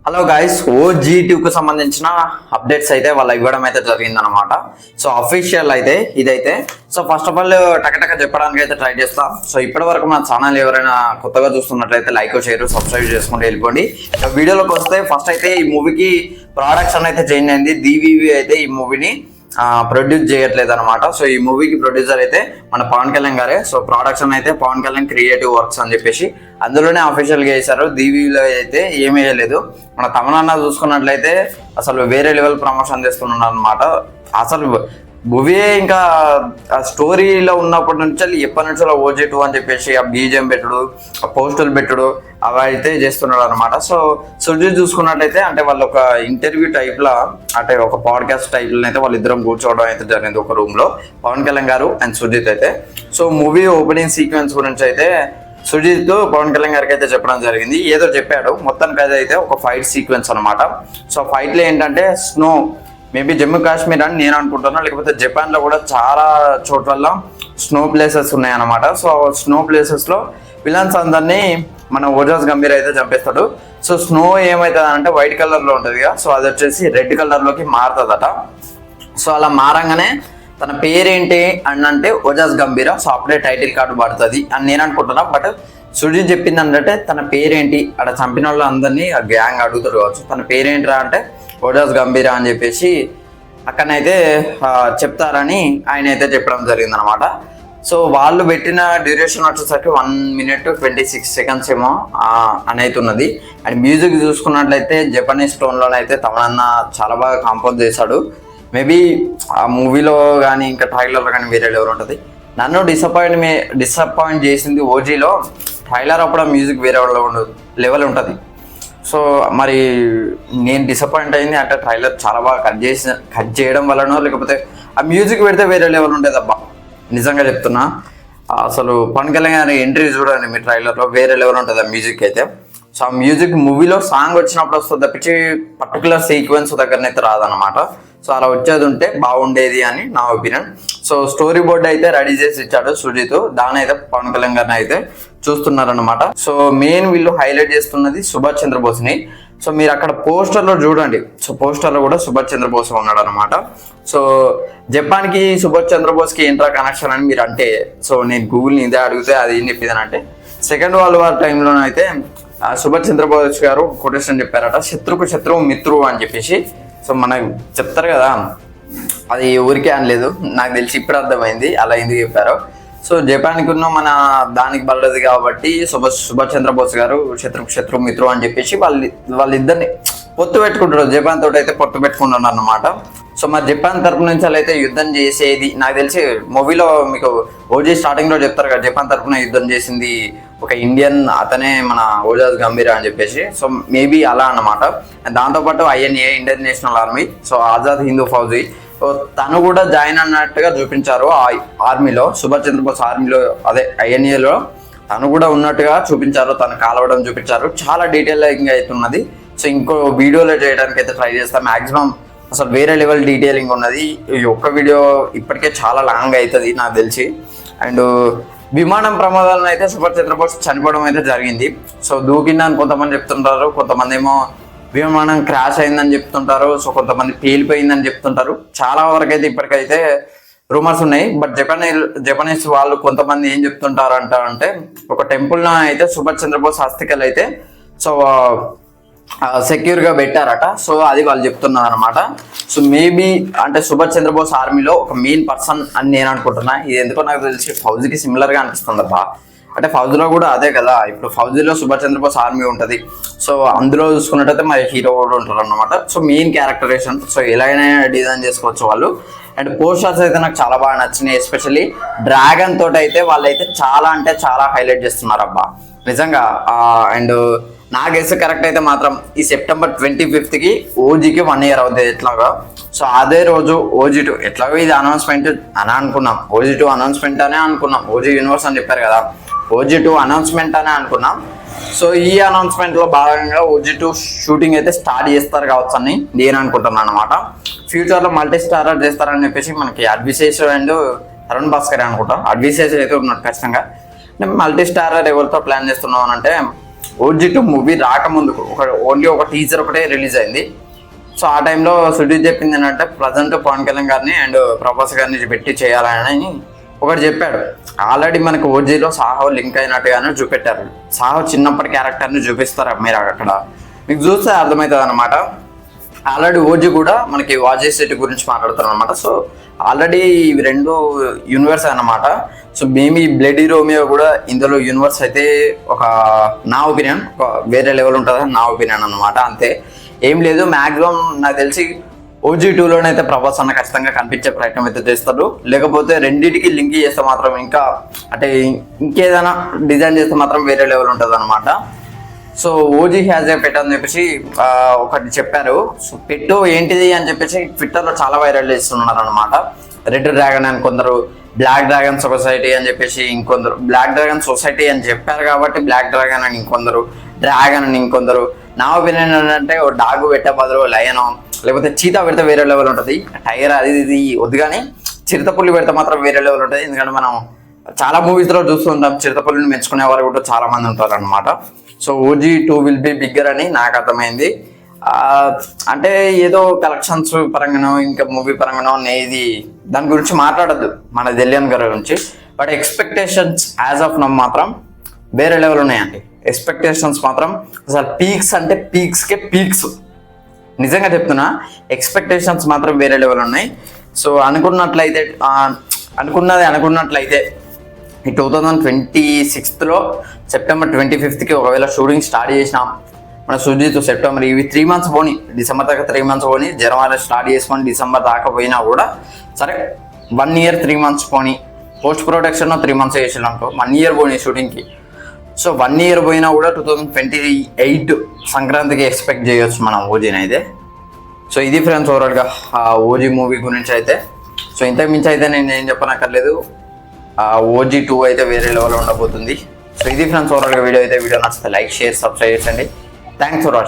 Hello guys, OG2కు సంబంధించిన updates అయితే వాళ్ళు ఇవ్వడం అయితే జరిగిందనమాట. సో అఫీషియల్ అయితే ఇదైతే. సో ఫస్ట్ ఆఫ్ ఆల్ టకటక చెప్పడానికి అయితే ట్రై చేస్తా. సో ఇప్పటి వరకు మన ఛానల్ ఎవరైనా కొత్తగా చూస్తున్నట్లయితే లైక్ షేర్ సబ్స్క్రైబ్ చేసుకుంటూ వెళ్ళిపోండి. వీడియోలోకి వస్తే ఫస్ట్ అయితే ఈ మూవీకి ప్రొడక్షన్ అయితే చేంజ్ అయింది. DVV అయితే ఈ మూవీని ప్రొడ్యూస్ చేయట్లేదు అనమాట. సో ఈ మూవీకి ప్రొడ్యూసర్ అయితే మన పవన్ కళ్యాణ్ గారే. సో ప్రొడక్షన్ అయితే పవన్ కళ్యాణ్ క్రియేటివ్ వర్క్స్ అని చెప్పేసి అందులోనే అఫీషియల్గా వేశారు. DVVలో అయితే ఏమీ వేయలేదు. మన తమన్నా చూసుకున్నట్లయితే అసలు వేరే లెవెల్ ప్రమోషన్ చేస్తున్నాడు అనమాట. అసలు మూవీ ఇంకా స్టోరీలో ఉన్నప్పటి నుంచి ఎప్పటి నుంచో OG2 అని చెప్పేసి ఆ BGM పెట్టుడు, ఆ పోస్టులు పెట్టుడు అవి అయితే చేస్తున్నాడు అనమాట. సో సుజిత్ చూసుకున్నట్లయితే అంటే వాళ్ళు ఒక ఇంటర్వ్యూ టైప్లో అంటే ఒక పాడ్కాస్ట్ టైప్లో అయితే వాళ్ళిద్దరం కూర్చోవడం అయితే జరిగింది ఒక రూమ్ లో, పవన్ కళ్యాణ్ గారు అండ్ సుజిత్ అయితే. సో మూవీ ఓపెనింగ్ సీక్వెన్స్ గురించి అయితే సుజిత్ పవన్ కళ్యాణ్ గారికి అయితే చెప్పడం జరిగింది. ఏదో చెప్పాడు మొత్తానికి అయితే ఒక ఫైట్ సీక్వెన్స్ అనమాట. సో ఫైట్ లో ఏంటంటే స్నో, మేబీ జమ్మూ కాశ్మీర్ అని నేను అనుకుంటున్నా, లేకపోతే జపాన్ లో కూడా చాలా చోట్ల స్నో ప్లేసెస్ ఉన్నాయన్నమాట. సో స్నో ప్లేసెస్ లో విలన్స్ అందరినీ మన ఓజాస్ గంభీర్ అయితే చంపేస్తాడు. సో స్నో ఏమవుతుంది అంటే వైట్ కలర్ లో ఉంటుంది కదా, సో అది వచ్చేసి రెడ్ కలర్ లోకి మారుతుందట. సో అలా మారంగానే తన పేరేంటి అని అంటే ఓజాస్ గంభీర. సో అప్పుడే టైటిల్ కార్డు పడుతుంది అని నేను అనుకుంటున్నా. బట్ సుజిత్ చెప్పింది అంటే తన పేరేంటి, అక్కడ చంపిన వాళ్ళు అందరినీ ఆ గ్యాంగ్ అడుగుతారు కావచ్చు, తన పేరేంట్రా అంటే ఓజాస్ గంభీర అని చెప్పేసి అక్కడనైతే చెప్తారని ఆయన అయితే చెప్పడం జరిగింది అనమాట. సో వాళ్ళు పెట్టిన డ్యూరేషన్ వచ్చేసరికి 1:26 ఏమో అని అయితే ఉన్నది. అండ్ మ్యూజిక్ చూసుకున్నట్లయితే జపనీస్ టోన్లోనైతే తమన్నా చాలా బాగా కంపోజ్ చేశాడు. మేబీ ఆ మూవీలో కానీ ఇంకా ట్రైలర్లో కానీ వేరే లెవెల్ ఉంటుంది. నన్ను డిసప్పాయింట్ చేసింది OGలో ట్రైలర్ అప్పుడు ఆ మ్యూజిక్ వేరే లెవెల్ ఉంటుంది. సో మరి నేను డిసప్పాయింట్ అయింది అంటే ట్రైలర్ చాలా బాగా కట్ చేయడం వలనో లేకపోతే ఆ మ్యూజిక్ పెడితే వేరే లెవెల్ ఉండేది అబ్బా, నిజంగా చెప్తున్నా. అసలు పవన్ కళ్యాణ్ గారి ఎంట్రీ చూడండి మీ ట్రైలర్లో, వేరే లెవెల్ ఉంటుంది ఆ మ్యూజిక్ అయితే. సో ఆ మ్యూజిక్ మూవీలో సాంగ్ వచ్చినప్పుడు వస్తుంది తప్పించి పర్టికులర్ సీక్వెన్స్ దగ్గరనైతే రాదనమాట. సో అలా వచ్చేది ఉంటే బాగుండేది అని నా ఒపీనియన్. సో స్టోరీ బోర్డ్ అయితే రెడీ చేసి ఇచ్చాడు సుజిత్, దాని అయితే పవన్ కళ్యాణ్ గారిని అయితే చూస్తున్నారనమాట. సో మెయిన్ వీళ్ళు హైలైట్ చేస్తున్నది సుభాష్ చంద్రబోస్ని. సో మీరు అక్కడ పోస్టర్లో చూడండి, సో పోస్టర్లో కూడా సుభాష్ చంద్రబోస్ ఉన్నాడు అనమాట. సో జపాన్కి సుభాష్ చంద్రబోస్కి ఏంట్రా కనెక్షన్ అని మీరు అంటే, సో నేను గూగుల్ని ఇదే అడిగితే అది ఏం చెప్పేదని అంటే సెకండ్ వరల్డ్ వార్ టైంలోనైతే సుభాష్ చంద్రబోస్ గారు కొటేషన్ చెప్పారట, శత్రుకు శత్రువు మిత్రువు అని చెప్పేసి. సో మనకు చెప్తారు కదా, అది ఊరికే అనలేదు, నాకు తెలిసి ఇప్పుడు అర్థమైంది అలా ఎందుకు చెప్పారో. సో జపాన్కి ఉన్న మన దానికి బలది కాబట్టి సుభాష్ చంద్రబోస్ గారు శత్రు మిత్రు అని చెప్పేసి వాళ్ళిద్దరిని పొత్తు పెట్టుకుంటారు. జపాన్ తోటి అయితే పొత్తు పెట్టుకుంటున్నారు అన్నమాట. సో మరి జపాన్ తరపు నుంచి అయితే యుద్ధం చేసేది నాకు తెలిసి మూవీలో మీకు OG స్టార్టింగ్లో చెప్తారు కదా, జపాన్ తరపున యుద్ధం చేసింది ఒక ఇండియన్ అతనే మన ఓజాస్ గంభీర అని చెప్పేసి. సో మేబీ అలా అన్నమాట. దాంతోపాటు INA Indian national army, so Azad Hindu fauji, తను కూడా జాయిన్ అన్నట్టుగా చూపించారు ఆ ఆర్మీలో, సుభాష్ చంద్రబోస్ ఆర్మీలో, అదే INAలో తను కూడా ఉన్నట్టుగా చూపించారు, తను కాలవడం చూపించారు. చాలా డీటెయిలింగ్ అవుతున్నది. సో ఇంకో వీడియోలో చేయడానికి అయితే ట్రై చేస్తాం. మ్యాక్సిమం అసలు వేరే లెవెల్ డీటెయిలింగ్ ఉన్నది. ఈ ఒక్క వీడియో ఇప్పటికే చాలా లాంగ్ అవుతుంది నాకు తెలిసి. అండ్ విమానం ప్రమాదాలను అయితే సుభాష్ చంద్రబోస్ చనిపోవడం అయితే జరిగింది. సో దూకిందని కొంతమంది చెప్తుంటారు, కొంతమంది ఏమో విమానం క్రాష్ అయిందని చెప్తుంటారు, సో కొంతమంది పేలిపోయిందని చెప్తుంటారు. చాలా వరకు అయితే ఇప్పటికైతే రూమర్స్ ఉన్నాయి. బట్ జపనీస్ వాళ్ళు కొంతమంది ఏం చెప్తుంటారు అంటే ఒక టెంపుల్లో అయితే సుభాష్ చంద్రబోస్ అస్థికలు అయితే సో సెక్యూర్గా పెట్టారట. సో అది వాళ్ళు చెప్తున్నారు అనమాట. సో మేబీ అంటే సుభాష్ చంద్రబోస్ ఆర్మీలో ఒక మెయిన్ పర్సన్ అని నేను అనుకుంటున్నా. ఇది ఎందుకో నాకు తెలిసి ఫౌజీకి సిమిలర్గా అనిపిస్తుంది అబ్బా. అంటే ఫౌజీలో కూడా అదే కదా, ఇప్పుడు ఫౌజీలో సుభాష్ చంద్రబోస్ ఆర్మీ ఉంటుంది. సో అందులో చూసుకున్నట్టయితే మరి హీరో కూడా ఉంటారు అనమాట. సో మెయిన్ క్యారెక్టరేషన్ సో ఎలాగైనా డిజైన్ చేసుకోవచ్చు వాళ్ళు. అండ్ పోస్టర్స్ అయితే నాకు చాలా బాగా నచ్చినాయి. ఎస్పెషల్లీ డ్రాగన్ తోటి అయితే వాళ్ళైతే చాలా అంటే చాలా హైలైట్ చేస్తున్నారు అబ్బా నిజంగా. అండ్ నా గెస్ కరెక్ట్ అయితే మాత్రం ఈ September 25కి OGకి 1 year అవుతుంది ఎట్లాగా. సో అదే రోజు OG2 ఎట్లాగో ఇది అనౌన్స్మెంట్ అని అనుకున్నాం, OG2 అనౌన్స్మెంట్ అనే అనుకున్నాం. OG యూనివర్స్ అని చెప్పారు కదా, OG2 అనౌన్స్మెంట్ అనే అనుకున్నాం. సో ఈ అనౌన్స్మెంట్లో భాగంగా OG2 షూటింగ్ అయితే స్టార్ట్ చేస్తారు కావచ్చు అని నేను అనుకుంటున్నాను అనమాట. ఫ్యూచర్లో మల్టీ స్టారర్ చేస్తారని చెప్పేసి మనకి అడ్విశేష్ అండ్ తరుణ్ భాస్కర్ అనుకుంటాం. అడ్విశేష్ అయితే ఉన్నాడు ఖచ్చితంగా. మల్టీ స్టారర్ ఎవరితో ప్లాన్ చేస్తున్నాం అని అంటే OG2 మూవీ రాకముందుకు ఓన్లీ ఒక టీజర్ ఒకటే రిలీజ్ అయింది. సో ఆ టైంలో సుజిత్ చెప్పింది ఏంటంటే ప్రజెంట్ పవన్ కళ్యాణ్ గారిని అండ్ ప్రభాస్ గారిని పెట్టి చేయాలని ఒకటి చెప్పాడు. ఆల్రెడీ మనకు ఓజీలో సాహో లింక్ అయినట్టుగానే చూపెట్టారు. సాహో చిన్నప్పటి క్యారెక్టర్ని చూపిస్తారు మీరు అక్కడ, మీకు చూస్తే అర్థమవుతుంది అనమాట. ఆల్రెడీ ఓజీ కూడా మనకి వాజేష్ శెట్టి గురించి మాట్లాడుతారు అనమాట. సో ఆల్రెడీ ఇవి రెండు యూనివర్స్ అనమాట. సో మేబీ బ్లడీ రోమియో కూడా ఇందులో యూనివర్స్ అయితే నా ఒపీనియన్ వేరే లెవెల్ ఉంటుందని నా ఒపీనియన్ అనమాట. అంతే, ఏం లేదు. మ్యాక్సిమం నాకు తెలిసి OG2లోనైతే ప్రభాస్ అన్న ఖచ్చితంగా కనిపించే ప్రయత్నం అయితే చేస్తాడు. లేకపోతే రెండింటికి లింక్ చేస్తే మాత్రం ఇంకా అంటే ఇంకేదైనా డిజైన్ చేస్తే మాత్రం వేరే లెవెల్ ఉంటుంది అనమాట. సో ఓజీ హ్యాజ్ ఏ పెట్ అని చెప్పేసి ఒకటి చెప్పారు. సో పెట్టు ఏంటిది అని చెప్పేసి ట్విట్టర్లో చాలా వైరల్ చేస్తున్నారు అనమాట. రెడ్ డ్రాగన్ అని కొందరు, బ్లాక్ డ్రాగన్ సొసైటీ అని చెప్పేసి ఇంకొందరు, బ్లాక్ డ్రాగన్ సొసైటీ అని చెప్పారు కాబట్టి బ్లాక్ డ్రాగన్ అని ఇంకొందరు, డ్రాగన్ అని ఇంకొందరు. నా ఒపీనియన్ ఏంటంటే ఓ డాగు పెట్టే బదులు లయన్ లేకపోతే చీతా పెడితే వేరే లెవెల్ ఉంటుంది. టైగర్ అది ఇది వద్దు, కానీ చిరుతపుల్లి పెడితే మాత్రం వేరే లెవెల్ ఉంటుంది. ఎందుకంటే మనం చాలా మూవీస్లో చూస్తుంటాం చిరుతపుల్లిని మెచ్చుకునే వారు కూడా చాలా మంది ఉంటారు అనమాట. So OG2 will be bigger అని నాకు అర్థమైంది. అంటే ఏదో కలెక్షన్స్ పరంగానో ఇంకా మూవీ పరంగానో ఇది దాని గురించి మాట్లాడద్దు మన దిల్లియన్ గారి గురించి. బట్ ఎక్స్పెక్టేషన్స్ యాజ్ ఆఫ్ నమ్ మాత్రం వేరే లెవెల్ ఉన్నాయండి. ఎక్స్పెక్టేషన్స్ మాత్రం అసలు పీక్స్ అంటే పీక్స్కే పీక్స్, నిజంగా చెప్తున్నా. ఎక్స్పెక్టేషన్స్ మాత్రం వేరే లెవెల్ ఉన్నాయి. సో అనుకున్నట్లయితే ఈ 2026లో సెప్టెంబర్ 25కి ఒకవేళ షూటింగ్ స్టార్ట్ చేసినాం మన సుజిత్, సెప్టెంబర్ ఇవి 3 months పోని, డిసెంబర్ దాకా 3 months పోని, జనవరి స్టార్ట్ చేసుకొని డిసెంబర్ దాకా పోయినా కూడా సరే 1 year 3 months పోని, పోస్ట్ ప్రొడక్షన్ 3 months చేసిన అనుకో, 1 year పోని షూటింగ్కి. సో 1 year పోయినా కూడా 2028 సంక్రాంతికి ఎక్స్పెక్ట్ చేయొచ్చు మనం ఓజీని అయితే. సో ఇది ఫ్రెండ్స్ ఓవరాల్గా ఓజీ మూవీ గురించి అయితే. సో ఇంతకు మించి అయితే నేను ఏం చెప్పనక్కర్లేదు. OG2 అయితే వేరే లెవెల్లో ఉండబోతుంది. సో ఇది ఫ్రెండ్స్ ఓవరాల్గా వీడియో అయితే. వీడియో నచ్చితే లైక్, షేర్, సబ్స్క్రైబ్ చేయండి. Thanks for watching.